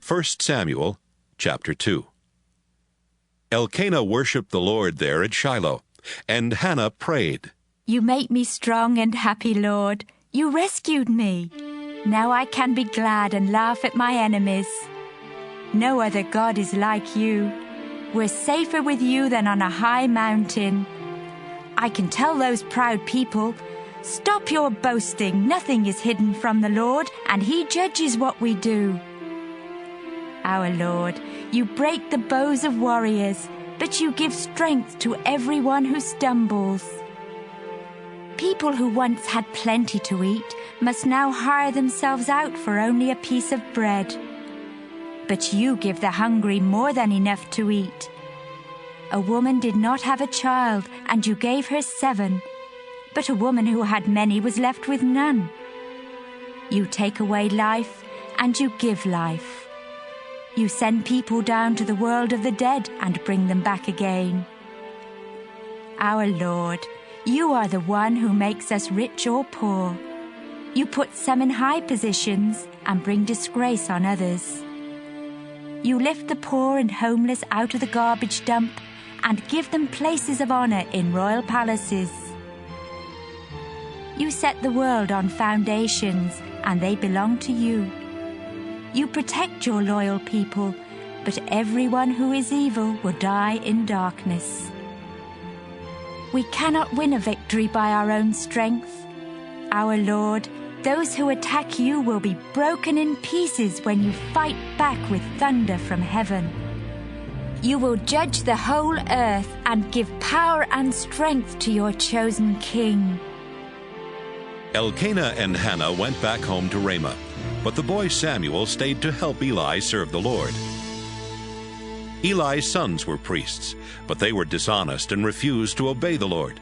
1 Samuel chapter 2. Elkanah worshipped the Lord there at Shiloh, and Hannah prayed, You make me strong and happy, Lord. You rescued me. Now I can be glad and laugh at my enemies. No other God is like you. We're safer with you than on a high mountain. I can tell those proud people, Stop your boasting. Nothing is hidden from the Lord, and He judges what we do. Our Lord, you break the bows of warriors, but you give strength to everyone who stumbles. People who once had plenty to eat must now hire themselves out for only a piece of bread. But you give the hungry more than enough to eat. A woman did not have a child, and you gave her 7. But a woman who had many was left with none. You take away life, and you give life. You send people down to the world of the dead and bring them back again. Our Lord, you are the one who makes us rich or poor. You put some in high positions and bring disgrace on others. You lift the poor and homeless out of the garbage dump and give them places of honor in royal palaces. You set the world on foundations, and they belong to you. You protect your loyal people, but everyone who is evil will die in darkness. We cannot win a victory by our own strength. Our Lord, those who attack you will be broken in pieces when you fight back with thunder from heaven. You will judge the whole earth and give power and strength to your chosen king. Elkanah and Hannah went back home to Ramah, but the boy Samuel stayed to help Eli serve the Lord. Eli's sons were priests, but they were dishonest and refused to obey the Lord.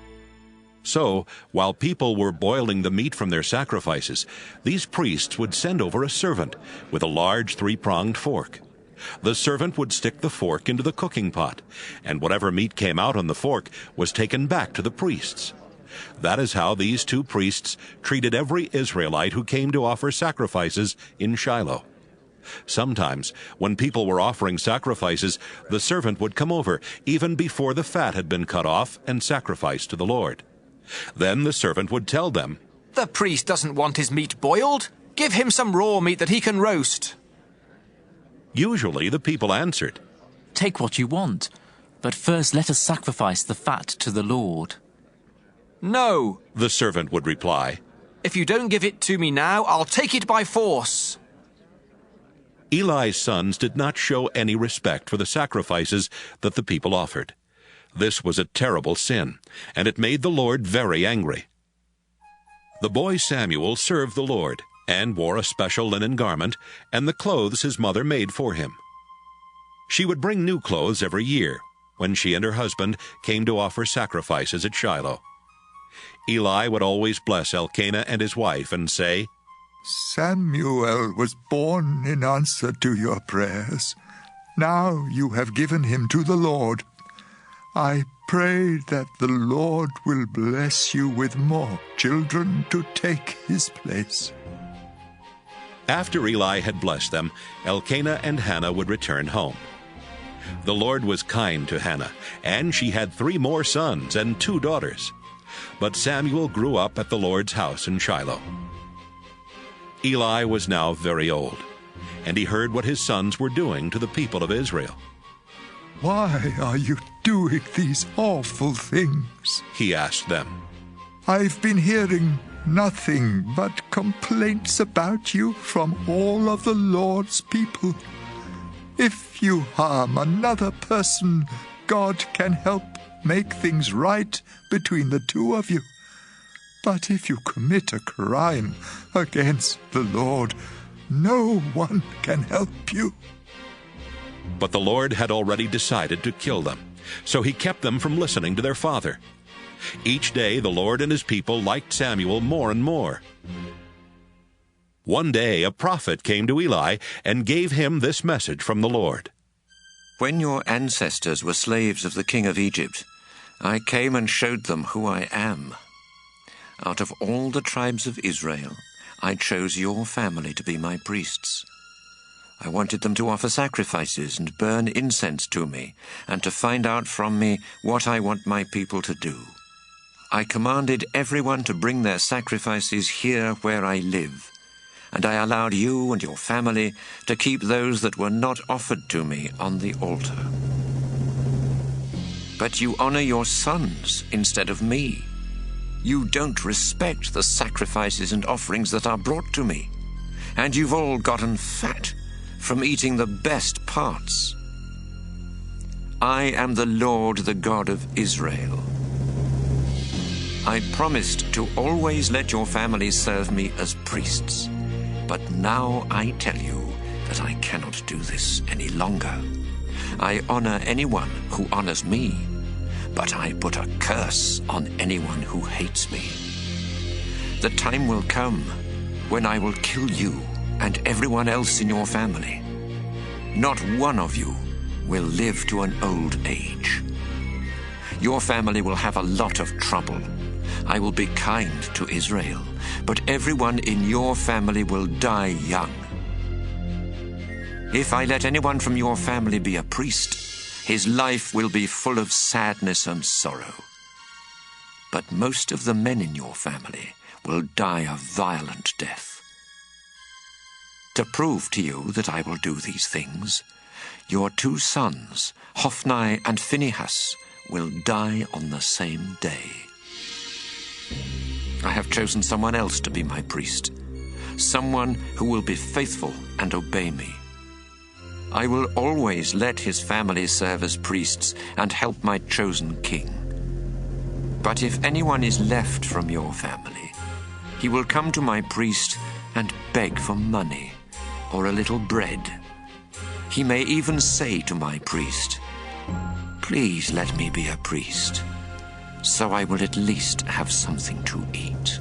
So, while people were boiling the meat from their sacrifices, these priests would send over a servant with a large 3-pronged fork. The servant would stick the fork into the cooking pot, and whatever meat came out on the fork was taken back to the priests. That is how these 2 priests treated every Israelite who came to offer sacrifices in Shiloh. Sometimes, when people were offering sacrifices, the servant would come over, even before the fat had been cut off and sacrificed to the Lord. Then the servant would tell them, The priest doesn't want his meat boiled. Give him some raw meat that he can roast. Usually the people answered, Take what you want, but first let us sacrifice the fat to the Lord. No, the servant would reply. If you don't give it to me now, I'll take it by force. Eli's sons did not show any respect for the sacrifices that the people offered. This was a terrible sin, and it made the Lord very angry. The boy Samuel served the Lord, and wore a special linen garment, and the clothes his mother made for him. She would bring new clothes every year, when she and her husband came to offer sacrifices at Shiloh. Eli would always bless Elkanah and his wife and say, Samuel was born in answer to your prayers. Now you have given him to the Lord. I pray that the Lord will bless you with more children to take his place. After Eli had blessed them, Elkanah and Hannah would return home. The Lord was kind to Hannah, and she had 3 more sons and 2 daughters. But Samuel grew up at the Lord's house in Shiloh. Eli was now very old, and he heard what his sons were doing to the people of Israel. Why are you doing these awful things? He asked them. I've been hearing nothing but complaints about you from all of the Lord's people. If you harm another person, God can help make things right between the 2 of you. But if you commit a crime against the Lord, no one can help you. But the Lord had already decided to kill them, so he kept them from listening to their father. Each day the Lord and his people liked Samuel more and more. One day a prophet came to Eli and gave him this message from the Lord. When your ancestors were slaves of the king of Egypt, I came and showed them who I am. Out of all the tribes of Israel, I chose your family to be my priests. I wanted them to offer sacrifices and burn incense to me, and to find out from me what I want my people to do. I commanded everyone to bring their sacrifices here where I live, and I allowed you and your family to keep those that were not offered to me on the altar. But you honor your sons instead of me. You don't respect the sacrifices and offerings that are brought to me, and you've all gotten fat from eating the best parts. I am the Lord, the God of Israel. I promised to always let your families serve me as priests, but now I tell you that I cannot do this any longer. I honor anyone who honors me, but I put a curse on anyone who hates me. The time will come when I will kill you and everyone else in your family. Not one of you will live to an old age. Your family will have a lot of trouble. I will be kind to Israel, but everyone in your family will die young. If I let anyone from your family be a priest, his life will be full of sadness and sorrow. But most of the men in your family will die a violent death. To prove to you that I will do these things, your 2 sons, Hophni and Phinehas, will die on the same day. I have chosen someone else to be my priest, someone who will be faithful and obey me. I will always let his family serve as priests and help my chosen king. But if anyone is left from your family, he will come to my priest and beg for money or a little bread. He may even say to my priest, "Please let me be a priest, so I will at least have something to eat."